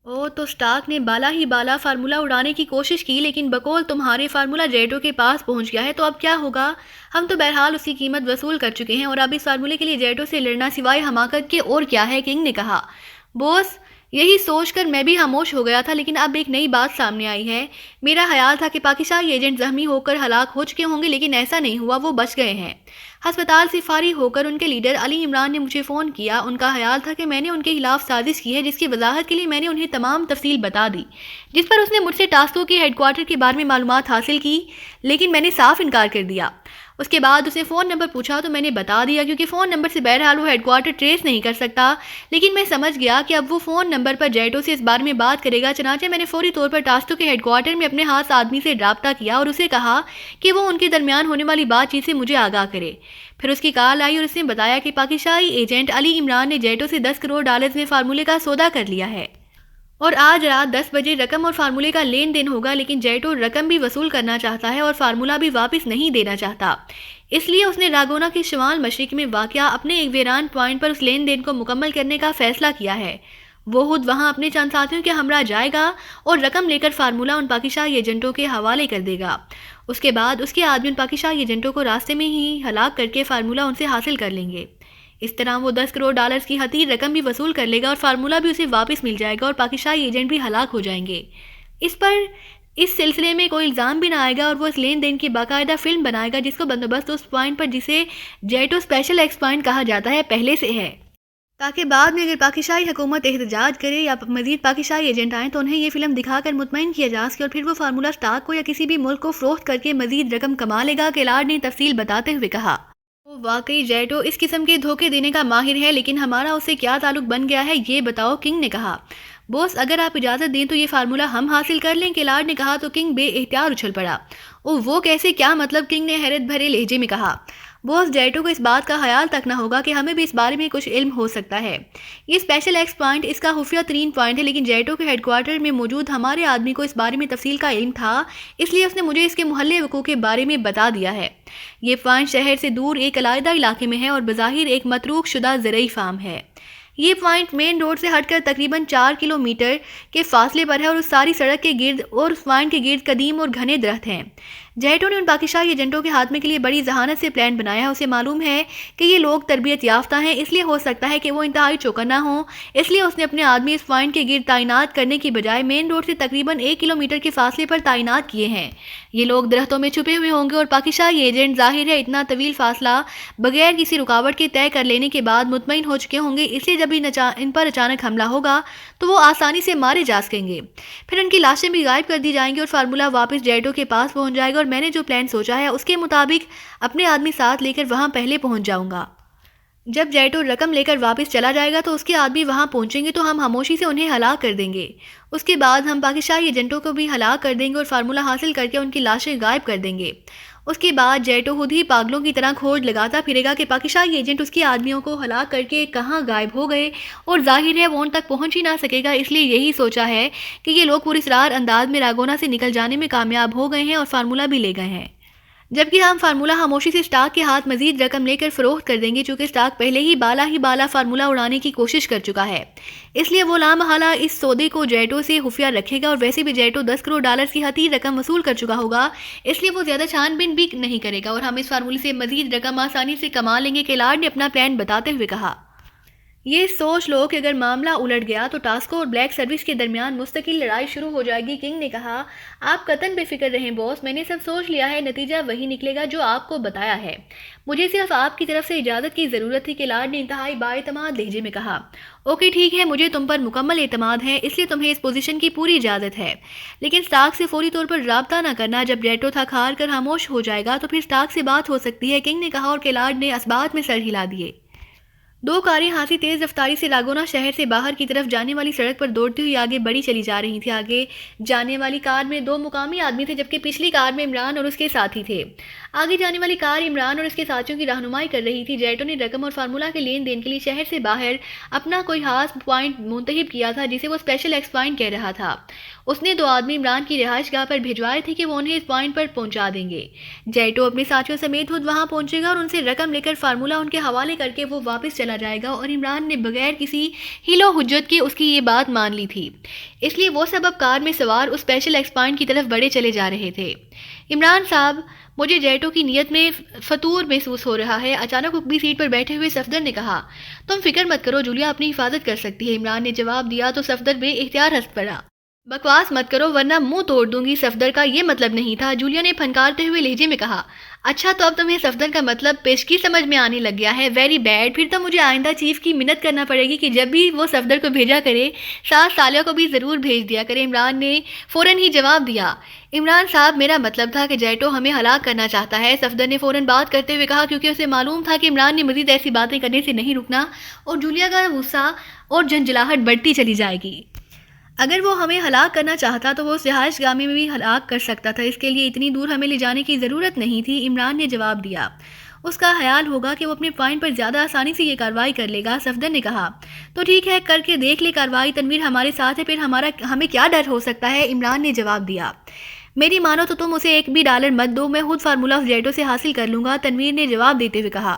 تو اسٹارک نے بالا ہی بالا فارمولا اڑانے کی کوشش کی، لیکن بقول تمہارے فارمولا جیٹو کے پاس پہنچ گیا ہے، تو اب کیا ہوگا؟ ہم تو بہرحال اس کی قیمت وصول کر چکے ہیں اور اب اس فارمولے کے لیے جیٹو سے لڑنا سوائے حماقت کے اور کیا ہے، کنگ نے کہا۔ بوس، یہی سوچ کر میں بھی خاموش ہو گیا تھا، لیکن اب ایک نئی بات سامنے آئی ہے۔ میرا خیال تھا کہ پاکستانی ایجنٹ زخمی ہو کر ہلاک ہو چکے ہوں گے، لیکن ایسا نہیں ہوا، وہ بچ گئے ہیں۔ ہسپتال سے فارغ ہو کر ان کے لیڈر علی عمران نے مجھے فون کیا۔ ان کا خیال تھا کہ میں نے ان کے خلاف سازش کی ہے، جس کی وضاحت کے لیے میں نے انہیں تمام تفصیل بتا دی، جس پر اس نے مجھ سے ٹاسکو کے ہیڈ کوارٹر کے بارے میں معلومات حاصل کی، لیکن میں نے صاف انکار کر دیا۔ اس کے بعد اس نے فون نمبر پوچھا تو میں نے بتا دیا، کیونکہ فون نمبر سے بہرحال وہ ہیڈ کوارٹر ٹریس نہیں کر سکتا، لیکن میں سمجھ گیا کہ اب وہ فون نمبر پر جیٹو سے اس بارے میں بات کرے گا۔ چنانچہ میں نے فوری طور پر ٹاسکو کے ہیڈ کوارٹر میں اپنے خاص آدمی سے رابطہ کیا اور اسے کہا کہ وہ ان کے درمیان ہونے والی بات چیت سے مجھے آگاہ کرے۔ پھر اس کی کال آئی اور اس نے بتایا کہ پاکستانی ایجنٹ علی عمران نے جیٹو سے 10 کروڑ ڈالرز میں فارمولے کا سودا کر لیا ہے اور آج رات 10 بجے رقم اور فارمولے کا لین دین ہوگا، لیکن جیٹو رقم بھی وصول کرنا چاہتا ہے اور فارمولہ بھی واپس نہیں دینا چاہتا۔ اس لیے اس نے راگونا کے شمال مشرق میں واقع اپنے ایک ویران پوائنٹ پر اس لین دین کو مکمل کرنے کا فیصلہ کیا ہے۔ وہ خود وہاں اپنے چند ساتھیوں کے ہمراہ جائے گا اور رقم لے کر فارمولہ ان پاکستانی ایجنٹوں کے حوالے کر دے گا۔ اس کے بعد اس کے آدمی ان پاکستانی ایجنٹوں کو راستے میں ہی ہلاک کر کے فارمولہ ان سے حاصل کر لیں گے۔ اس طرح وہ 10 کروڑ ڈالرز کی حقیر رقم بھی وصول کر لے گا اور فارمولہ بھی اسے واپس مل جائے گا اور پاکستانی ایجنٹ بھی ہلاک ہو جائیں گے۔ اس سلسلے میں کوئی الزام بھی نہ آئے گا اور وہ اس لین دین کی باقاعدہ فلم بنائے گا، جس کو بندوبست اس پوائنٹ پر جسے جیٹو اسپیشل ایکس پوائنٹ کہا جاتا ہے پہلے سے ہے، تاکہ بعد میں اگر پاکستانی حکومت احتجاج کرے یا مزید پاکستانی ایجنٹ آئیں تو انہیں یہ فلم دکھا کر مطمئن کیا جا سکے اور پھر وہ فارمولہ اسٹاک کو یا کسی بھی ملک کو فروخت کر کے مزید رقم کما لے گا، کیلارڈ نے تفصیل بتاتے ہوئے کہا۔ وہ واقعی جیٹو اس قسم کے دھوکے دینے کا ماہر ہے، لیکن ہمارا اس سے کیا تعلق بن گیا ہے یہ بتاؤ، کنگ نے کہا۔ بوس، اگر آپ اجازت دیں تو یہ فارمولہ ہم حاصل کر لیں، کیلارڈ نے کہا تو کنگ بے اختیار اچھل پڑا۔ وہ کیسے، کیا مطلب، کنگ نے حیرت بھرے لہجے میں کہا۔ بوس، جیٹو کو اس بات کا خیال تک نہ ہوگا کہ ہمیں بھی اس بارے میں کچھ علم ہو سکتا ہے۔ یہ اسپیشل ایکس پوائنٹ اس کا خفیہ ترین پوائنٹ ہے، لیکن جیٹو کے ہیڈ کوارٹر میں موجود ہمارے آدمی کو اس بارے میں تفصیل کا علم تھا، اس لیے اس نے مجھے اس کے محلِ وقوع کے بارے میں بتا دیا ہے۔ یہ پوائنٹ شہر سے دور ایک علیحدہ علاقے میں ہے اور بظاہر ایک متروک شدہ زرعی فارم ہے۔ یہ پوائنٹ مین روڈ سے ہٹ کر تقریباً 4 کلومیٹر کے فاصلے پر ہے اور اس ساری سڑک کے گرد اور اس پوائنٹ کے گرد قدیم اور گھنے درخت ہیں۔ جیٹو نے ان پاکستانی ایجنٹوں کے خاتمے کے لیے بڑی ذہانت سے پلان بنایا ہے۔ اسے معلوم ہے کہ یہ لوگ تربیت یافتہ ہیں، اس لیے ہو سکتا ہے کہ وہ انتہائی چوکنا ہوں، اس لیے اس نے اپنے آدمی اس پوائنٹ کے گرد تعینات کرنے کی بجائے مین روڈ سے تقریباً 1 کلومیٹر کے فاصلے پر تعینات کیے ہیں۔ یہ لوگ درختوں میں چھپے ہوئے ہوں گے اور پاکستانی ایجنٹ ظاہر ہے اتنا طویل فاصلہ بغیر کسی رکاوٹ کے طے کر لینے کے بعد مطمئن ہو چکے ہوں گے، اس لیے جب ان پر اچانک حملہ ہوگا تو وہ آسانی سے مارے جا سکیں گے۔ پھر ان کی لاشیں بھی غائب کر دی جائیں گی اور فارمولہ واپس جیٹو کے پاس پہنچ جائے گا اور میں نے جو پلان سوچا ہے اس کے مطابق اپنے آدمی ساتھ لے کر وہاں پہلے پہنچ جاؤں گا۔ جب جیٹو رقم لے کر واپس چلا جائے گا تو اس کے آدمی وہاں پہنچیں گے تو ہم خاموشی سے انہیں ہلاک کر دیں گے۔ اس کے بعد ہم پاکستانی ایجنٹوں کو بھی ہلاک کر دیں گے اور فارمولہ حاصل کر کے ان کی لاشیں غائب کر دیں گے۔ اس کے بعد جیٹو خود ہی پاگلوں کی طرح کھوج لگاتا پھرے گا کہ پاکستانی ایجنٹ اس کے آدمیوں کو ہلاک کر کے کہاں غائب ہو گئے، اور ظاہر ہے وہ ان تک پہنچ ہی نہ سکے گا، اس لیے یہی سوچا ہے کہ یہ لوگ پراسرار انداز میں راگونا سے نکل جانے میں کامیاب ہو گئے ہیں اور فارمولہ بھی لے گئے ہیں، جبکہ ہم فارمولہ خاموشی سے اسٹاک کے ہاتھ مزید رقم لے کر فروخت کر دیں گے، چونکہ اسٹاک پہلے ہی بالا فارمولہ اڑانے کی کوشش کر چکا ہے، اس لیے وہ لامحالہ اس سودے کو جیٹو سے خفیہ رکھے گا، اور ویسے بھی جیٹو 10 کروڑ ڈالرز کی حقیر رقم وصول کر چکا ہوگا، اس لیے وہ زیادہ چھان بین بھی نہیں کرے گا اور ہم اس فارمولے سے مزید رقم آسانی سے کما لیں گے، کیلارڈ نے اپنا پلان بتاتے ہوئے کہا۔ یہ سوچ لو کہ اگر معاملہ الٹ گیا تو ٹاسکو اور بلیک سروس کے درمیان مستقل لڑائی شروع ہو جائے گی، کنگ نے کہا۔ آپ قطعاً بے فکر رہیں بوس، میں نے سب سوچ لیا ہے، نتیجہ وہی نکلے گا جو آپ کو بتایا ہے، مجھے صرف آپ کی طرف سے اجازت کی ضرورت تھی، کیلارڈ نے انتہائی بااعتماد لہجے میں کہا۔ اوکے ٹھیک ہے، مجھے تم پر مکمل اعتماد ہے، اس لیے تمہیں اس پوزیشن کی پوری اجازت ہے، لیکن اسٹاک سے فوری طور پر رابطہ نہ کرنا، جب جیٹو تھک ہار کر خاموش ہو جائے گا تو پھر اسٹاک سے بات ہو سکتی ہے، کنگ نے کہا، اور کیلارڈ نے اسبات میں سر ہلا دیے۔ 2 کاریں خاصی تیز رفتاری سے راگونا شہر سے باہر کی طرف جانے والی سڑک پر دوڑتی ہوئی آگے بڑھی چلی جا رہی تھی۔ آگے جانے والی کار میں 2 مقامی آدمی تھے، جبکہ پچھلی کار میں عمران اور اس کے ساتھی تھے۔ آگے جانے والی کار عمران اور اس کے ساتھیوں کی رہنمائی کر رہی تھی۔ جیٹو نے رقم اور فارمولہ کے لین دین کے لیے شہر سے باہر اپنا کوئی خاص پوائنٹ منتخب کیا تھا، جسے وہ اسپیشل ایکس پوائنٹ کہہ رہا تھا۔ اس نے 2 آدمی عمران کی رہائش گاہ پر بھیجوائے تھے کہ وہ انہیں اس پوائنٹ پر پہنچا دیں گے۔ جیٹو اپنے ساتھیوں سمیت خود وہاں پہنچے گا اور ان سے رقم لے کر فارمولہ ان کے حوالے کر کے وہ واپس چلا جائے گا، اور عمران نے بغیر کسی حیل و حجت کے اس کی یہ بات مان لی تھی، اس لیے وہ سب اب کار میں سوار اس اسپیشل ایکس پوائنٹ کی طرف بڑھے چلے جا رہے تھے۔ عمران صاحب، مجھے جیٹو کی نیت میں فتور محسوس ہو رہا ہے، اچانک اپنی سیٹ پر بیٹھے ہوئے صفدر نے کہا۔ تم فکر مت کرو، جولیا اپنی حفاظت کر سکتی ہے، عمران نے جواب دیا تو صفدر بے اختیار ہنس پڑا۔ بکواس مت کرو ورنہ منہ توڑ دوں گی، صفدر کا یہ مطلب نہیں تھا، جولیا نے پھنکارتے ہوئے لہجے میں کہا۔ اچھا، تو اب تمہیں صفدر کا مطلب پیشگی سمجھ میں آنے لگ گیا ہے، ویری بیڈ، پھر تو مجھے آئندہ چیف کی منت کرنا پڑے گی کہ جب بھی وہ صفدر کو بھیجا کرے ساتھ سالیہ کو بھی ضرور بھیج دیا کرے۔ عمران نے فوراً ہی جواب دیا۔ عمران صاحب، میرا مطلب تھا کہ جیٹو ہمیں ہلاک کرنا چاہتا ہے، صفدر نے فوراً بات کرتے ہوئے کہا، کیونکہ اسے معلوم تھا کہ عمران نے مزید ایسی باتیں کرنے سے نہیں رکنا اور جولیا کا غصہ اور جھنجھلاہٹ بڑھتی چلی جائے گی۔ اگر وہ ہمیں ہلاک کرنا چاہتا تو وہ اس رہائش گاہ میں بھی ہلاک کر سکتا تھا، اس کے لیے اتنی دور ہمیں لے جانے کی ضرورت نہیں تھی، عمران نے جواب دیا۔ اس کا خیال ہوگا کہ وہ اپنے پوائنٹ پر زیادہ آسانی سے یہ کارروائی کر لے گا، صفدر نے کہا۔ تو ٹھیک ہے، کر کے دیکھ لے کارروائی، تنویر ہمارے ساتھ ہے، پھر ہمیں کیا ڈر ہو سکتا ہے، عمران نے جواب دیا۔ میری مانو تو تم اسے $1 بھی مت دو، میں خود فارمولا آف جیٹو سے حاصل کر لوں گا، تنویر نے جواب دیتے ہوئے کہا۔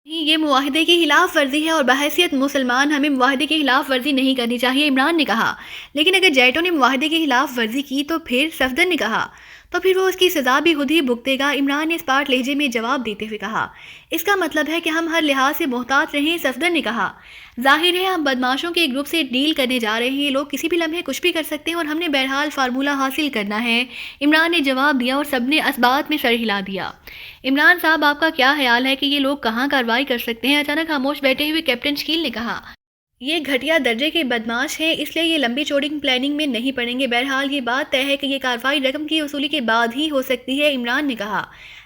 یہ معاہدے کی خلاف ورزی ہے اور بحیثیت مسلمان ہمیں معاہدے کی خلاف ورزی نہیں کرنی چاہیے، عمران نے کہا۔ لیکن اگر جیٹو نے معاہدے کی خلاف ورزی کی تو پھر، صفدر نے کہا، تو پھر وہ اس کی سزا بھی خود ہی بھگتے گا، عمران نے اسپاٹ لہجے میں جواب دیتے ہوئے کہا۔ اس کا مطلب ہے کہ ہم ہر لحاظ سے محتاط رہیں، صفدر نے کہا۔ ظاہر ہے ہم بدماشوں کے ایک گروپ سے ڈیل کرنے جا رہے ہیں، یہ لوگ کسی بھی لمحے کچھ بھی کر سکتے ہیں اور ہم نے بہرحال فارمولا حاصل کرنا ہے، عمران نے جواب دیا اور سب نے اس بات میں سر ہلا دیا۔ عمران صاحب، آپ کا کیا خیال ہے کہ یہ لوگ کہاں کارروائی کر سکتے ہیں، اچانک خاموش بیٹھے ہوئے کیپٹن شکیل نے کہا۔ یہ گھٹیا درجے کے بدماش ہیں، اس لیے یہ لمبی چوڑی پلاننگ میں نہیں پڑیں گے، بہرحال یہ بات طے ہے کہ یہ کارروائی رقم کی وصولی کے بعد ہی ہو سکتی ہے، عمران نے کہا۔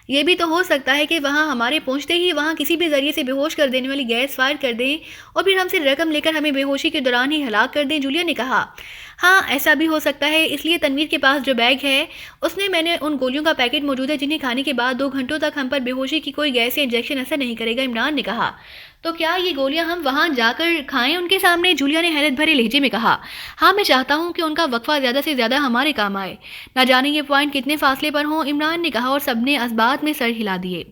یہ بھی تو ہو سکتا ہے کہ وہاں ہمارے پہنچتے ہی وہاں کسی بھی ذریعے سے بے ہوش کر دینے والی گیس فائر کر دیں اور پھر ہم سے رقم لے کر ہمیں بے ہوشی کے دوران ہی ہلاک کر دیں، جولیا نے کہا۔ ہاں، ایسا بھی ہو سکتا ہے، اس لیے تنویر کے پاس جو بیگ ہے اس میں نے ان گولیوں کا پیکٹ موجود ہے جنہیں کھانے کے بعد 2 گھنٹوں تک ہم پر بے ہوشی کی کوئی گیس یا انجیکشن اثر نہیں کرے گا، عمران نے کہا۔ تو کیا یہ گولیاں ہم وہاں جا کر کھائیں ان کے سامنے، جولیا نے حیرت بھرے لہجے میں کہا۔ ہاں، میں چاہتا ہوں کہ ان کا وقفہ زیادہ سے زیادہ ہمارے کام آئے، نہ جانے یہ پوائنٹ کتنے فاصلے پر ہوں، عمران نے کہا اور سب نے اس بات میں سر ہلا دیے۔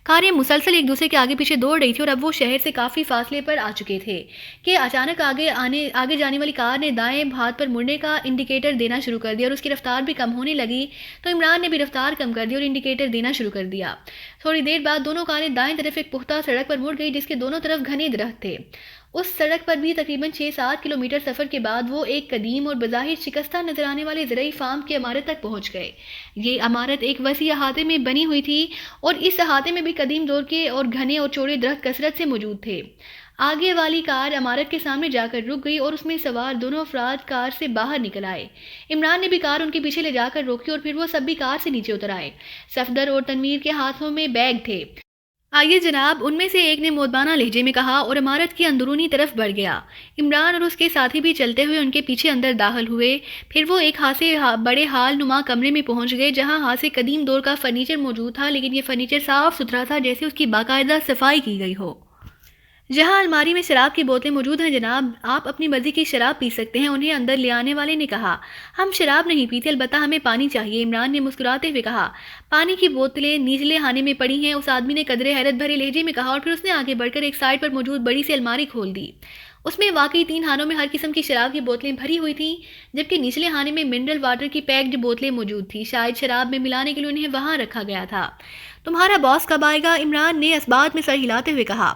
کاریں مسلسل ایک دوسرے کے آگے پیچھے دوڑ رہی تھی اور اب وہ شہر سے کافی فاصلے پر آ چکے تھے کہ اچانک آگے جانے والی کار نے دائیں ہاتھ پر مڑنے کا انڈیکیٹر دینا شروع کر دیا اور اس کی رفتار بھی کم ہونے لگی، تو عمران نے بھی رفتار کم کر دی اور انڈیکیٹر دینا شروع کر دیا۔ تھوڑی دیر بعد دونوں کاریں دائیں طرف ایک پختہ سڑک پر مڑ گئی جس کے دونوں طرف گھنے درخت تھے۔ اس سڑک پر بھی تقریباً 6-7 کلومیٹر سفر کے بعد وہ ایک قدیم اور بظاہر شکستہ نظر آنے والے زرعی فارم کی عمارت تک پہنچ گئے۔ یہ عمارت ایک وسیع احاطے میں بنی ہوئی تھی اور اس احاطے میں بھی قدیم دور کے اور گھنے اور چوڑے درخت کثرت سے موجود تھے۔ آگے والی کار عمارت کے سامنے جا کر رک گئی اور اس میں سوار دونوں افراد کار سے باہر نکل آئے۔ عمران نے بھی کار ان کے پیچھے لے جا کر روکی اور پھر وہ سب بھی کار سے نیچے اتر آئے۔ صفدر اور تنویر کے ہاتھوں میں بیگ تھے۔ آئیے جناب، ان میں سے ایک نے مودبانہ لہجے میں کہا اور عمارت کی اندرونی طرف بڑھ گیا۔ عمران اور اس کے ساتھی بھی چلتے ہوئے ان کے پیچھے اندر داخل ہوئے، پھر وہ ایک خاصے بڑے ہال نما کمرے میں پہنچ گئے جہاں خاصے قدیم دور کا فرنیچر موجود تھا، لیکن یہ فرنیچر صاف ستھرا تھا جیسے اس کی باقاعدہ صفائی کی گئی ہو۔ جہاں الماری میں شراب کی بوتلیں موجود ہیں جناب، آپ اپنی مرضی کی شراب پی سکتے ہیں، انہیں اندر لے آنے والے نے کہا۔ ہم شراب نہیں پیتے، البتہ ہمیں پانی چاہیے، عمران نے مسکراتے ہوئے کہا۔ پانی کی بوتلیں نچلے خانے میں پڑی ہیں، اس آدمی نے قدرے حیرت بھرے لہجے میں کہا اور پھر اس نے آگے بڑھ کر ایک سائڈ پر موجود بڑی سی الماری کھول دی۔ اس میں واقعی 3 خانوں میں ہر قسم کی شراب کی بوتلیں بھری ہوئی تھیں، جبکہ نچلے خانے میں منرل واٹر کی پیکڈ بوتلیں موجود تھیں، شاید شراب میں ملانے کے لیے انہیں وہاں رکھا گیا تھا۔ تمہارا باس کب آئے گا؟ عمران نے اس بات میں سر ہلاتے ہوئے کہا۔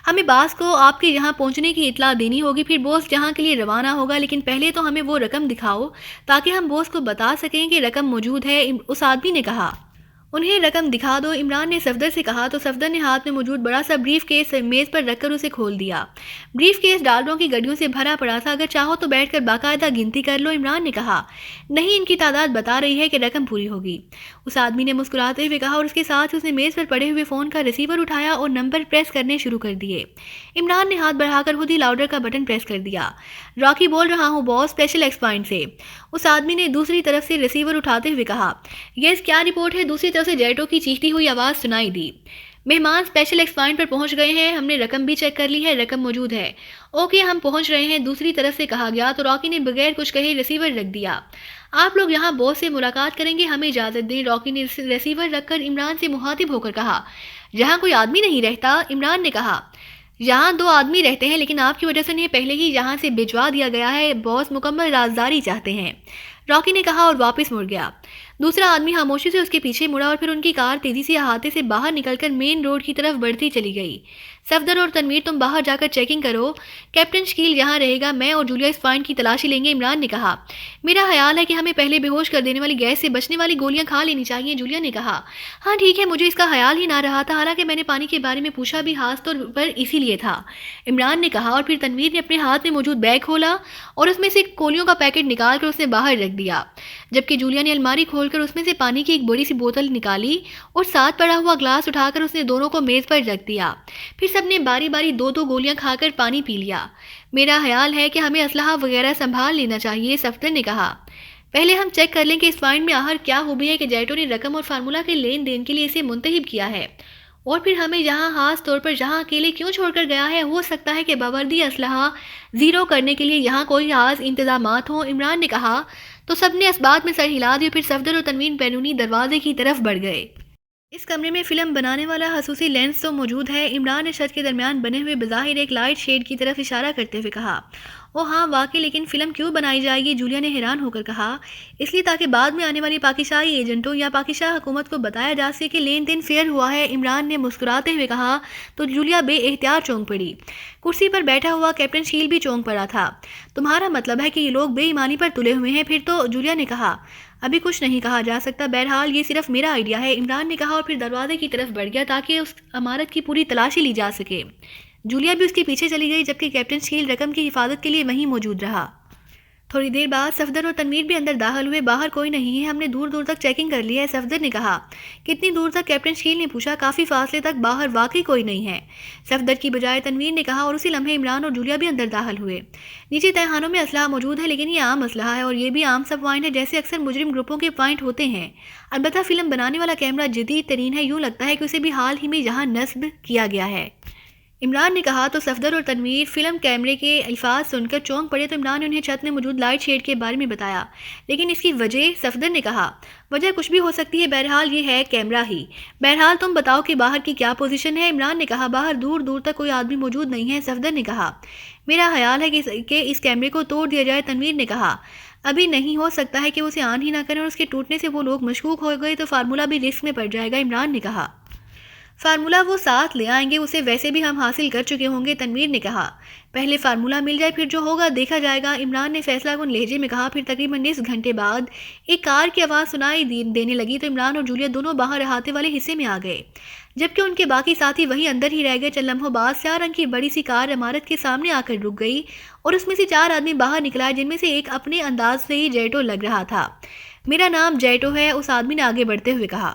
ہمیں باس کو آپ کے یہاں پہنچنے کی اطلاع دینی ہوگی، پھر بوس جہاں کے لیے روانہ ہوگا، لیکن پہلے تو ہمیں وہ رقم دکھاؤ تاکہ ہم بوس کو بتا سکیں کہ رقم موجود ہے، اس آدمی نے کہا۔ انہیں رقم دکھا دو، عمران نے صفدر سے کہا تو صفدر نے ہاتھ میں موجود بڑا سا بریف کیس میز پر رکھ کر اسے کھول دیا۔ بریف کیس ڈالروں کی گڈیوں سے بھرا پڑا تھا، اگر چاہو تو بیٹھ کر باقاعدہ گنتی کر لو، عمران نے کہا۔ نہیں، ان کی تعداد بتا رہی ہے کہ رقم پوری ہوگی، اس آدمی نے مسکراتے ہوئے کہا اور اس کے ساتھ اس نے میز پر پڑے ہوئے فون کا ریسیور اٹھایا اور نمبر پریس کرنے شروع کر دیے۔ عمران نے ہاتھ بڑھا کر خود ہی لاؤڈر کا بٹن پریس کر دیا۔ راکی بول رہا ہوں باس، اسپیشل ایکس پوائنٹ سے، اس آدمی نے دوسری طرف سے ریسیور اٹھاتے ہوئے کہا۔ یس، کیا رپورٹ ہے؟ دوسری طرف سے جیٹو کی چیختی ہوئی آواز سنائی دی۔ مہمان اسپیشل ایکس پوائنٹ پر پہنچ گئے ہیں، ہم نے رقم بھی چیک کر لی ہے، رقم موجود ہے۔ اوکے، ہم پہنچ رہے ہیں، دوسری طرف سے کہا گیا تو راکی نے بغیر کچھ کہے ریسیور رکھ دیا۔ آپ لوگ یہاں باس سے ملاقات کریں گے، ہمیں اجازت دیں، راکی نے ریسیور رکھ کر عمران سے مخاطب ہو کر کہا۔ جہاں کوئی آدمی نہیں رہتا، عمران نے کہا۔ یہاں 2 آدمی رہتے ہیں لیکن آپ کی وجہ سے انہیں پہلے ہی یہاں سے بھجوا دیا گیا ہے، باس مکمل رازداری چاہتے ہیں، راکی نے کہا اور واپس مڑ گیا۔ دوسرا آدمی خاموشی سے اس کے پیچھے مڑا اور پھر ان کی کار تیزی سے احاطے سے باہر نکل کر مین روڈ کی طرف بڑھتی چلی گئی۔ صفدر اور تنویر تم باہر جا کر چیکنگ کرو، کیپٹن شکیل یہاں رہے گا، میں اور جولیا اس پوائنٹ کی تلاشی لیں گے، عمران نے کہا۔ میرا خیال ہے کہ ہمیں پہلے بے ہوش کر دینے والی گیس سے بچنے والی گولیاں کھا لینی چاہیے، جولیا نے کہا۔ ہاں ٹھیک ہے، مجھے اس کا خیال ہی نہ رہا تھا، حالانکہ میں نے پانی کے بارے میں پوچھا بھی خاص طور پر اسی لیے تھا، عمران نے کہا، اور پھر تنویر نے اپنے ہاتھ میں موجود بیگ کھولا اور اس میں سے گولیوں کا پیکٹ نکال کر اس نے باہر رکھ دیا، جبکہ جولیا نے الماری کھول کر اس میں سے پانی کی ایک بڑی سی بوتل نکالی اور ساتھ پڑا ہوا گلاس اٹھا کر اس نے دونوں کو میز پر رکھ دیا۔ پھر سب نے باری باری 2 گولیاں کھا کر پانی پی لیا۔ میرا خیال ہے کہ ہمیں اسلحہ وغیرہ سنبھال لینا چاہیے، صفدر نے کہا۔ پہلے ہم چیک کر لیں کہ اس پوائنٹ میں آخر کیا خوبی ہے کہ جیٹو نے رقم اور فارمولا کے لین دین کے لیے اسے منتخب کیا ہے، اور پھر ہمیں یہاں خاص طور پر یہاں اکیلے کیوں چھوڑ کر گیا ہے؟ ہو سکتا ہے کہ باوردی اسلحہ زیرو کرنے کے لیے یہاں کوئی خاص انتظامات ہوں، عمران نے کہا۔ تو سب نے اس بات میں سر ہلا دیا، پھر صفدر اور تنوین بیرونی دروازے کی طرف بڑھ گئے۔ اس کمرے میں فلم بنانے والا خصوصی لینس تو موجود ہے، عمران نے چھت کے درمیان بنے ہوئے بظاہر ایک لائٹ شیڈ کی طرف اشارہ کرتے ہوئے کہا۔ او ہاں واقعی، لیکن فلم کیوں بنائی جائے گی؟ جولیا نے حیران ہو کر کہا۔ اس لیے تاکہ بعد میں آنے والی پاکستانی ایجنٹوں یا پاکستان حکومت کو بتایا جا سکے کہ لین دین فیئر ہوا ہے، عمران نے مسکراتے ہوئے کہا۔ تو جولیا بے احتیاط چونک پڑی۔ کرسی پر بیٹھا ہوا کیپٹن شکیل بھی چونک پڑا تھا۔ تمہارا مطلب ہے کہ یہ لوگ بے ایمانی پر تلے ہوئے ہیں؟ پھر تو، جولیا نے کہا۔ ابھی کچھ نہیں کہا جا سکتا، بہرحال یہ صرف میرا آئیڈیا ہے، عمران نے کہا، اور پھر دروازے کی طرف بڑھ گیا تاکہ اس عمارت کی پوری تلاشی لی جا سکے۔ جولیا بھی اس کے پیچھے چلی گئی، جبکہ کیپٹن شکیل رقم کی حفاظت کے لیے وہیں موجود رہا۔ تھوڑی دیر بعد صفدر اور تنویر بھی اندر داخل ہوئے۔ باہر کوئی نہیں ہے، ہم نے دور دور تک چیکنگ کر لی ہے، صفدر نے کہا۔ کتنی دور تک؟ کیپٹن شکیل نے پوچھا۔ کافی فاصلے تک، باہر واقعی کوئی نہیں ہے، صفدر کی بجائے تنویر نے کہا، اور اسی لمحے عمران اور جولیا بھی اندر داخل ہوئے۔ نیچے تہہ خانوں میں اسلحہ موجود ہے، لیکن یہ عام اسلحہ ہے اور یہ بھی عام سا پوائنٹ ہے جیسے اکثر مجرم گروپوں کے پوائنٹ ہوتے ہیں۔ البتہ فلم بنانے والا کیمرہ جدید ترین ہے، یوں لگتا ہے کہ اسے بھی حال ہی میں یہاں نصب کیا گیا ہے، عمران نے کہا۔ تو صفدر اور تنویر فلم کیمرے کے الفاظ سن کر چونک پڑے، تو عمران نے انہیں چھت میں موجود لائٹ شیڈ کے بارے میں بتایا۔ لیکن اس کی وجہ؟ صفدر نے کہا۔ وجہ کچھ بھی ہو سکتی ہے، بہرحال یہ ہے کیمرہ ہی۔ بہرحال تم بتاؤ کہ باہر کی کیا پوزیشن ہے، عمران نے کہا۔ باہر دور دور تک کوئی آدمی موجود نہیں ہے، صفدر نے کہا۔ میرا خیال ہے کہ اس کیمرے کو توڑ دیا جائے، تنویر نے کہا۔ ابھی نہیں، ہو سکتا ہے کہ وہ اسے آن ہی نہ کریں اور اس کے ٹوٹنے سے وہ لوگ مشکوک ہو گئے تو فارمولا بھی رسک میں پڑ جائے گا، عمران نے کہا۔ فارمولا وہ ساتھ لے آئیں گے، اسے ویسے بھی ہم حاصل کر چکے ہوں گے، تنویر نے کہا۔ پہلے فارمولا مل جائے، پھر جو ہوگا دیکھا جائے گا، عمران نے فیصلہ کن لہجے میں کہا۔ پھر تقریباً نصف گھنٹے بعد ایک کار کی آواز سنائی دینے لگی، تو عمران اور جولیا دونوں باہر احاطے والے حصے میں آ گئے، جبکہ ان کے باقی ساتھی وہیں اندر ہی رہ گئے۔ چند لمحوں بعد سیاہ رنگ کی بڑی سی کار عمارت کے سامنے آ کر رک گئی اور اس میں سے 4 آدمی باہر نکل آئے، جن میں سے ایک اپنے انداز سے ہی جیٹو لگ رہا تھا۔ میرا نام جیٹو ہے، اس آدمی نے آگے بڑھتے ہوئے کہا،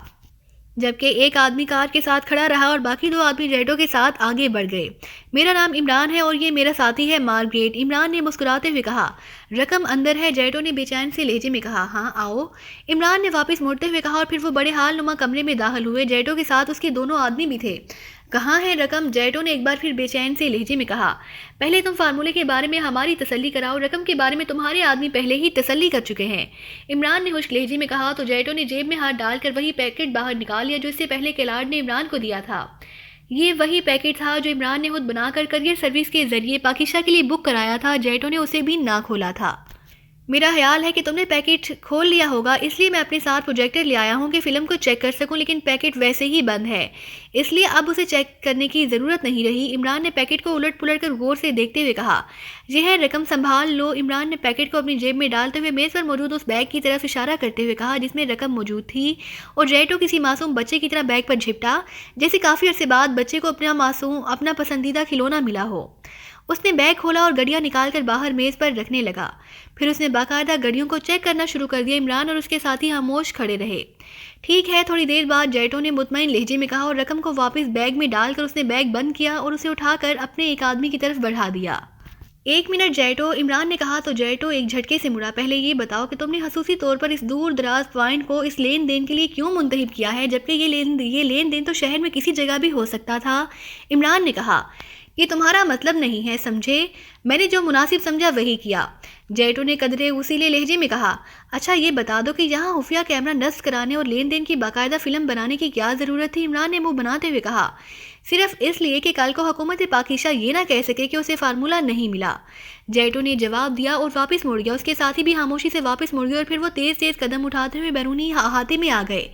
جبکہ ایک آدمی کار کے ساتھ کھڑا رہا اور باقی 2 آدمی جیٹو کے ساتھ آگے بڑھ گئے۔ میرا نام عمران ہے اور یہ میرا ساتھی ہے مارگریٹ، عمران نے مسکراتے ہوئے کہا۔ رقم اندر ہے، جیٹو نے بے چین سے لہجے میں کہا۔ ہاں آؤ، عمران نے واپس مڑتے ہوئے کہا، اور پھر وہ بڑے حال نما کمرے میں داخل ہوئے۔ جیٹو کے ساتھ اس کے 2 آدمی بھی تھے۔ کہاں ہے رقم؟ جیٹو نے ایک بار پھر بے چین سے لہجے میں کہا۔ پہلے تم فارمولے کے بارے میں ہماری تسلی کراؤ، رقم کے بارے میں تمہارے آدمی پہلے ہی تسلی کر چکے ہیں، عمران نے خشک لہجے میں کہا۔ تو جیٹو نے جیب میں ہاتھ ڈال کر وہی پیکٹ باہر نکال لیا جو اس سے پہلے کیلاڈ نے عمران کو دیا تھا۔ یہ وہی پیکٹ تھا جو عمران نے خود بنا کر کریئر سروس کے ذریعے پاکستان کے لیے بک کرایا تھا، جیٹو نے اسے بھی نہ کھولا تھا۔ میرا خیال ہے کہ تم نے پیکٹ کھول لیا ہوگا، اس لیے میں اپنے ساتھ پروجیکٹر لے آیا ہوں کہ فلم کو چیک کر سکوں، لیکن پیکٹ ویسے ہی بند ہے، اس لیے اب اسے چیک کرنے کی ضرورت نہیں رہی، عمران نے پیکٹ کو الٹ پلٹ کر غور سے دیکھتے ہوئے کہا۔ یہ ہے رقم، سنبھال لو، عمران نے پیکٹ کو اپنی جیب میں ڈالتے ہوئے میز پر موجود اس بیگ کی طرف اشارہ کرتے ہوئے کہا جس میں رقم موجود تھی، اور جیٹو کسی معصوم بچے کی طرح بیگ پر جھپٹا، جیسے کافی عرصے بعد بچے کو اپنا پسندیدہ کھلونا ملا ہو۔ اس نے بیگ کھولا اور گڑیاں نکال کر باہر میز پر رکھنے لگا، پھر اس نے باقاعدہ گڑیوں کو چیک کرنا شروع کر دیا۔ عمران اور اس کے ساتھی خاموش کھڑے رہے۔ ٹھیک ہے، تھوڑی دیر بعد جیٹو نے مطمئن لہجے میں کہا، اور رقم کو واپس بیگ میں ڈال کر اس نے بیگ بند کیا اور اسے اٹھا کر اپنے ایک آدمی کی طرف بڑھا دیا۔ 1 منٹ جیٹو، عمران نے کہا۔ تو جیٹو ایک جھٹکے سے مڑا۔ پہلے یہ بتاؤ کہ تم نے خصوصی طور پر اس دور دراز پوائنٹ کو اس لین دین کے لیے کیوں منتخب کیا ہے، جبکہ یہ لین دین تو شہر میں کسی جگہ بھی ہو سکتا تھا، عمران نے کہا۔ یہ تمہارا مطلب نہیں ہے، سمجھے؟ میں نے جو مناسب سمجھا وہی کیا، جیٹو نے قدرے وسیلے لہجے میں کہا۔ اچھا یہ بتا دو کہ یہاں خفیہ کیمرہ نصب کرانے اور لین دین کی باقاعدہ فلم بنانے کی کیا ضرورت تھی، عمران نے منہ بناتے ہوئے کہا۔ صرف اس لیے کہ کل کو حکومت پاکیزہ یہ نہ کہہ سکے کہ اسے فارمولہ نہیں ملا۔ جیٹو نے جواب دیا اور واپس مڑ گیا۔ اس کے ساتھی بھی خاموشی سے واپس مڑ گئے اور پھر وہ تیز تیز قدم اٹھاتے ہوئے بیرونی احاطے میں آ گئے۔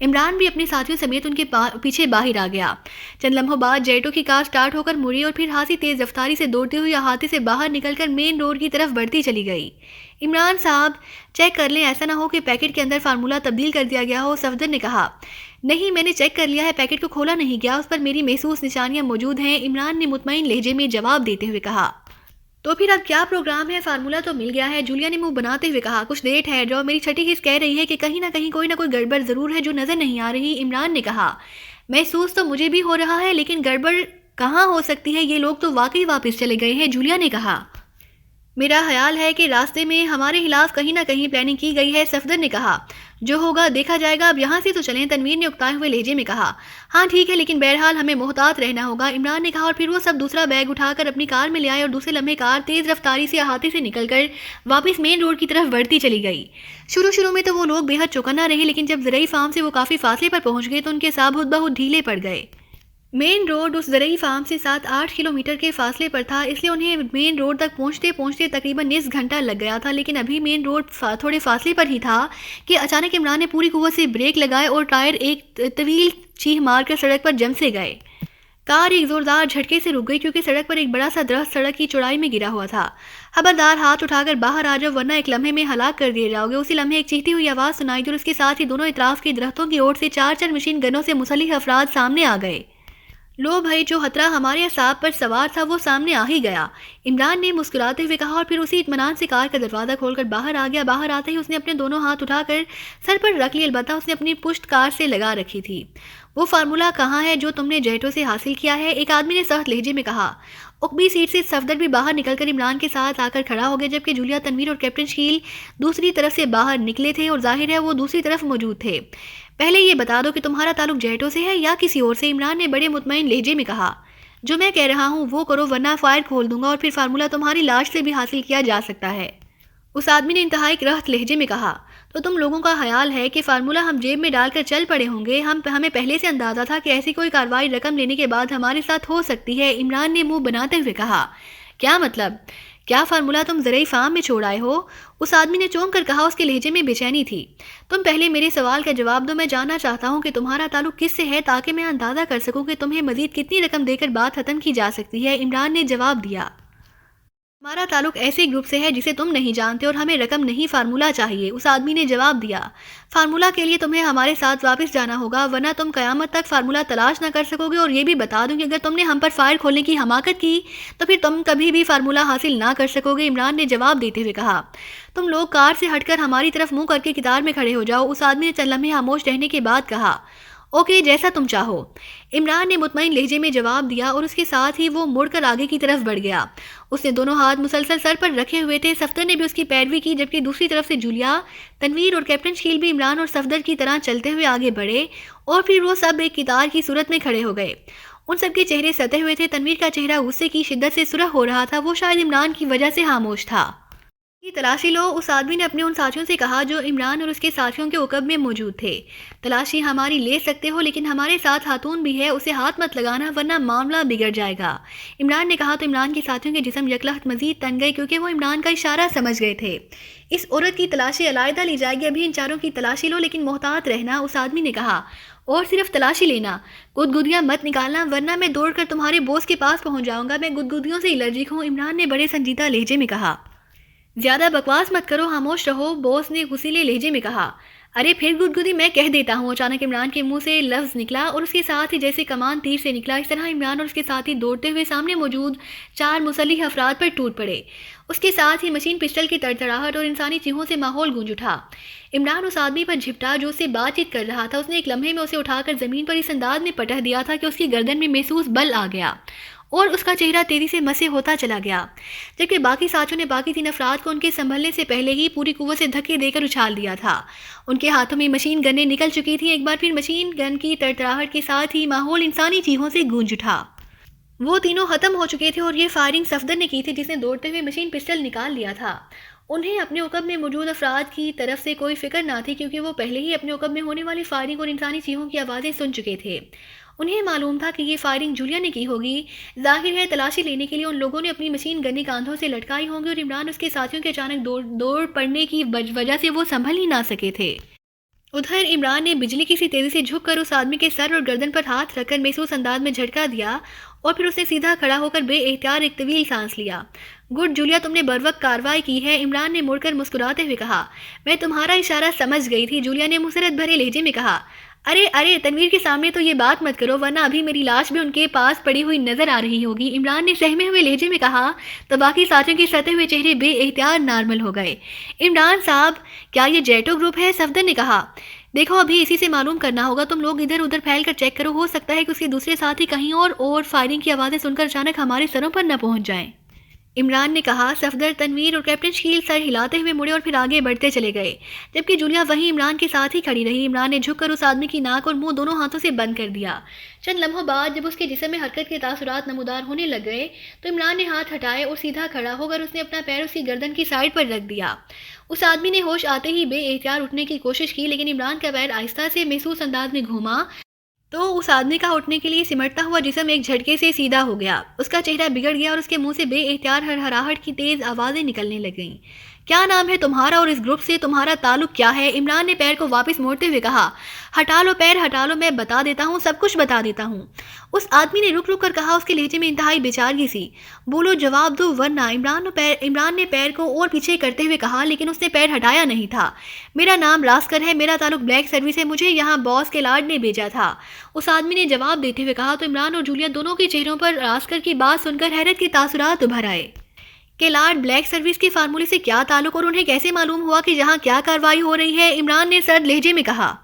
عمران بھی اپنے ساتھیوں سمیت ان کے پیچھے باہر آ گیا۔ چند لمحوں بعد جیٹو کی کار سٹارٹ ہو کر مڑی اور پھر خاصی تیز رفتاری سے دوڑتے ہوئے احاطے سے باہر نکل کر مین روڈ کی طرف بڑھتی چلی گئی۔ عمران صاحب چیک کر لیں، ایسا نہ ہو کہ پیکٹ کے اندر فارمولہ تبدیل کر دیا گیا ہو، صفدر نے کہا۔ نہیں، میں نے چیک کر لیا ہے، پیکٹ کو کھولا نہیں گیا، اس پر میری محسوس نشانیاں موجود ہیں، عمران نے مطمئن لہجے میں جواب دیتے ہوئے کہا۔ تو پھر اب کیا پروگرام ہے؟ فارمولہ تو مل گیا ہے، جولیا نے منہ بناتے ہوئے کہا۔ کچھ دیر ٹھہر جاؤ، میری چھٹی حص کہہ رہی ہے کہ کہیں نہ کہیں کوئی نہ کوئی گڑبڑ ضرور ہے جو نظر نہیں آ رہی، عمران نے کہا۔ محسوس تو مجھے بھی ہو رہا ہے، لیکن گڑبڑ کہاں ہو سکتی ہے؟ یہ لوگ تو واقعی واپس چلے گئے ہیں، جولیا نے کہا۔ میرا خیال ہے کہ راستے میں ہمارے خلاف کہیں نہ کہیں پلاننگ کی گئی ہے، صفدر نے کہا۔ جو ہوگا دیکھا جائے گا، اب یہاں سے تو چلیں، تنویر نے اکتائے ہوئے لہجے میں کہا۔ ہاں ٹھیک ہے، لیکن بہرحال ہمیں محتاط رہنا ہوگا، عمران نے کہا، اور پھر وہ سب دوسرا بیگ اٹھا کر اپنی کار میں لے آئے اور دوسرے لمحے کار تیز رفتاری سے احاطے سے نکل کر واپس مین روڈ کی طرف بڑھتی چلی گئی۔ شروع میں تو وہ لوگ بے حد چوکنا رہے، لیکن جب زرعی فارم سے وہ کافی فاصلے پر پہنچ گئے تو ان کے اعصاب خود بخود ڈھیلے پڑ گئے۔ مین روڈ اس زرعی فارم سے 7-8 کلومیٹر کے فاصلے پر تھا، اس لیے انہیں مین روڈ تک پہنچتے تقریباً نصف گھنٹہ لگ گیا تھا، لیکن ابھی مین روڈ تھوڑے فاصلے پر ہی تھا کہ اچانک عمران نے پوری قوت سے بریک لگائے اور ٹائر ایک طویل چیخ مار کر سڑک پر جم سے گئے۔ کار ایک زوردار جھٹکے سے رک گئی کیونکہ سڑک پر ایک بڑا سا درخت سڑک کی چوڑائی میں گرا ہوا تھا۔ خبردار ہاتھ اٹھا کر باہر آ جاؤ ورنہ ایک لمحے میں ہلاک کر دیے جاؤ گے۔ اسی لمحے ایک چیختی ہوئی آواز سنائی دی اور اس کے ساتھ ہی دونوں اطراف کے درختوں کی اوٹ سے 4 مشین گنوں سے مسلح افراد سامنے آ گئے۔ لو بھائی، جو خطرہ ہمارے اعصاب پر سوار تھا وہ سامنے آ ہی گیا، عمران نے مسکراتے ہوئے کہا، اور پھر اسی اطمینان سے کار کا دروازہ کھول کر باہر آ گیا۔ باہر آتے ہی اس نے اپنے دونوں ہاتھ اٹھا کر سر پر رکھ لی، البتہ اس نے اپنی پشت کار سے لگا رکھی تھی۔ وہ فارمولہ کہاں ہے جو تم نے جیٹو سے حاصل کیا ہے؟ ایک آدمی نے سخت لہجے میں کہا۔ عقبی سیٹ سے صفدر بھی باہر نکل کر عمران کے ساتھ آ کر کھڑا ہو گیا، جبکہ جولیا، تنویر اور کیپٹن شکیل دوسری طرف سے باہر نکلے تھے اور ظاہر ہے وہ دوسری طرف موجود تھے۔ پہلے یہ بتا دو کہ تمہارا تعلق جیٹو سے ہے یا کسی اور سے، عمران نے بڑے مطمئن لہجے میں کہا۔ جو میں کہہ رہا ہوں وہ کرو ورنہ فائر کھول دوں گا اور پھر فارمولہ تمہاری لاش سے بھی حاصل کیا جا سکتا ہے، اس آدمی نے انتہائی کرخت لہجے میں کہا۔ تو تم لوگوں کا خیال ہے کہ فارمولہ ہم جیب میں ڈال کر چل پڑے ہوں گے؟ ہمیں پہلے سے اندازہ تھا کہ ایسی کوئی کارروائی رقم لینے کے بعد ہمارے ساتھ ہو سکتی ہے، عمران نے منہ بناتے ہوئے کہا۔ کیا مطلب؟ کیا فارمولہ تم زرعی فارم میں چھوڑ آئے ہو؟ اس آدمی نے چونک کر کہا، اس کے لہجے میں بے چینی تھی۔ تم پہلے میرے سوال کا جواب دو، میں جاننا چاہتا ہوں کہ تمہارا تعلق کس سے ہے تاکہ میں اندازہ کر سکوں کہ تمہیں مزید کتنی رقم دے کر بات ختم کی جا سکتی ہے، عمران نے جواب دیا۔ ہمارا تعلق ایسے گروپ سے ہے جسے تم نہیں جانتے اور ہمیں رقم نہیں فارمولہ چاہیے، اس آدمی نے جواب دیا۔ فارمولہ کے لیے تمہیں ہمارے ساتھ واپس جانا ہوگا ورنہ تم قیامت تک فارمولہ تلاش نہ کر سکو گے، اور یہ بھی بتا دوں کہ اگر تم نے ہم پر فائر کھولنے کی حماقت کی تو پھر تم کبھی بھی فارمولہ حاصل نہ کر سکو گے، عمران نے جواب دیتے ہوئے کہا۔ تم لوگ کار سے ہٹ کر ہماری طرف منہ کر کے قطار میں کھڑے ہو جاؤ، اس آدمی نے چند لمحے خاموش رہنے کے بعد کہا۔ اوکے، جیسا تم چاہو، عمران نے مطمئن لہجے میں جواب دیا اور اس کے ساتھ ہی وہ مڑ کر آگے کی طرف بڑھ گیا۔ اس نے دونوں ہاتھ مسلسل سر پر رکھے ہوئے تھے، صفدر نے بھی اس کی پیروی کی، جبکہ دوسری طرف سے جولیا، تنویر اور کیپٹن شکیل بھی عمران اور صفدر کی طرح چلتے ہوئے آگے بڑھے اور پھر وہ سب ایک قطار کی صورت میں کھڑے ہو گئے۔ ان سب کے چہرے سطے ہوئے تھے، تنویر کا چہرہ غصے کی شدت سے سرخ ہو رہا تھا، وہ شاید عمران کی وجہ سے خاموش تھا۔ تلاشی لو، اس آدمی نے اپنے ان ساتھیوں سے کہا جو عمران اور اس کے ساتھیوں کے عقب میں موجود تھے۔ تلاشی ہماری لے سکتے ہو، لیکن ہمارے ساتھ خاتون بھی ہے، اسے ہاتھ مت لگانا ورنہ معاملہ بگڑ جائے گا، عمران نے کہا۔ تو عمران کے ساتھیوں کے جسم یکلخت مزید تن گئے کیونکہ وہ عمران کا اشارہ سمجھ گئے تھے۔ اس عورت کی تلاشی علیحدہ لی جائے گی، ابھی ان چاروں کی تلاشی لو لیکن محتاط رہنا، اس آدمی نے کہا۔ اور صرف تلاشی لینا، گدگدیاں مت نکالنا ورنہ میں دوڑ کر تمہارے بوس کے پاس پہنچ جاؤں گا، میں گدگدیوں سے الرجک ہوں، عمران نے بڑے سنجیدہ لہجے میں کہا۔ زیادہ بکواس مت کرو، خاموش رہو، بوس نے غصیلے لہجے میں کہا۔ ارے پھر گدگدی میں کہہ دیتا ہوں، اچانک عمران کے منہ سے لفظ نکلا اور اس کے ساتھ ہی جیسے کمان تیر سے نکلا، اس طرح عمران اور اس کے ساتھی دوڑتے ہوئے سامنے موجود 4 مسلح افراد پر ٹوٹ پڑے۔ اس کے ساتھ ہی مشین پسٹل کی تڑتڑاہٹ اور انسانی چیخوں سے ماحول گونج اٹھا۔ عمران اس آدمی پر جھپٹا جو اس سے بات چیت کر رہا تھا، اس نے ایک لمحے میں اسے اٹھا کر زمین پر اس انداز میں پٹک دیا تھا کہ اس کی گردن میں محسوس بل آ گیا اور اس کا چہرہ تیزی سے مسح ہوتا چلا گیا، جبکہ باقی ساتھیوں نے باقی 3 افراد کو ان کے سنبھلنے سے پہلے ہی پوری قوت سے دھکے دے کر اچھال دیا تھا۔ ان کے ہاتھوں میں مشین گنیں نکل چکی تھیں، ایک بار پھر مشین گن کی تڑتڑاہٹ کے ساتھ ہی ماحول انسانی چیخوں سے گونج اٹھا۔ وہ تینوں ختم ہو چکے تھے اور یہ فائرنگ صفدر نے کی تھی جس نے دوڑتے ہوئے مشین پسٹل نکال لیا تھا۔ انہیں اپنے عقب میں موجود افراد کی طرف سے کوئی فکر نہ تھی کیونکہ وہ پہلے ہی اپنے عقب میں ہونے والی فائرنگ اور انسانی چیخوں کی آوازیں سن چکے تھے۔ انہیں معلوم تھا کہ یہ فائرنگ جولیا نے کی ہوگی۔ ظاہر ہے تلاشی لینے کے لیے ان لوگوں نے اپنی مشین گنیں کاندھوں سے لٹکائی ہوں گی اور عمران اس کے ساتھیوں کے اچانک دوڑ پڑنے کی وجہ سے وہ سنبھل ہی نہ سکے تھے۔ ادھر عمران نے بجلی کی سی تیزی سے جھک کر اس آدمی کے سر اور گردن پر ہاتھ رکھ کر محسوس انداز میں جھٹکا دیا اور پھر اس نے سیدھا کھڑا ہو کر بے اختیار ایک طویل سانس لیا۔ گڈ جولیا، تم نے بروقت کارروائی کی ہے، عمران نے مڑ کر مسکراتے ہوئے کہا۔ میں تمہارا اشارہ سمجھ گئی تھی، جولیا نے مسرت بھرے لہجے میں کہا۔ ارے تنویر کے سامنے تو یہ بات مت کرو ورنہ ابھی میری لاش بھی ان کے پاس پڑی ہوئی نظر آ رہی ہوگی، عمران نے سہمے ہوئے لہجے میں کہا تو باقی ساتھیوں کے ستے ہوئے چہرے بے اختیار نارمل ہو گئے۔ عمران صاحب، کیا یہ جیٹو گروپ ہے؟ صفدر نے کہا۔ دیکھو ابھی اسی سے معلوم کرنا ہوگا، تم لوگ ادھر ادھر پھیل کر چیک کرو، ہو سکتا ہے کہ اس کے دوسرے ساتھی کہیں اور فائرنگ کی آوازیں سن کر اچانک ہمارے سروں پر نہ پہنچ جائیں۔ عمران نے کہا۔ صفدر، تنویر اور کیپٹن شکیل سر ہلاتے ہوئے مڑے اور پھر آگے بڑھتے چلے گئے، جبکہ جولیا وہیں عمران کے ساتھ ہی کھڑی رہی۔ عمران نے جھک کر اس آدمی کی ناک اور منہ دونوں ہاتھوں سے بند کر دیا۔ چند لمحوں بعد جب اس کے جسم میں حرکت کے تاثرات نمودار ہونے لگ گئے تو عمران نے ہاتھ ہٹائے اور سیدھا کھڑا ہو کر اس نے اپنا پیر اس کی گردن کی سائڈ پر رکھ دیا۔ اس آدمی نے ہوش آتے ہی بے اختیار اٹھنے کی کوشش کی، لیکن عمران کا پیر آہستہ سے محسوس انداز میں گھوما تو اس آدمی کا اٹھنے کے لیے سمٹتا ہوا جسم ایک جھٹکے سے سیدھا ہو گیا۔ اس کا چہرہ بگڑ گیا اور اس کے منہ سے بے اختیار ہرہراہٹ کی تیز آوازیں نکلنے لگیں۔ کیا نام ہے تمہارا اور اس گروپ سے تمہارا تعلق کیا ہے؟ عمران نے پیر کو واپس موڑتے ہوئے کہا۔ ہٹا لو پیر، ہٹا لو، میں بتا دیتا ہوں، سب کچھ بتا دیتا ہوں، اس آدمی نے رک کر کہا، اس کے لہجے میں انتہائی بےچارگی سی۔ بولو، جواب دو ورنہ، عمران نے پیر کو اور پیچھے کرتے ہوئے کہا، لیکن اس نے پیر ہٹایا نہیں تھا۔ میرا نام راسکر ہے، میرا تعلق بلیک سروس ہے، مجھے یہاں باس کے لاڈ نے بھیجا تھا، اس آدمی نے جواب دیتے ہوئے کہا۔ تو عمران اور جولیا دونوں کے چہروں پر راسکر کی بات سن کر حیرت کے تاثرات ابھر آئے کہ لاڈ بلیک سروس کے فارمولے سے کیا تعلق اور انہیں کیسے معلوم ہوا کہ یہاں کیا کارروائی ہو رہی ہے؟ عمران نے سرد لہجے میں کہا۔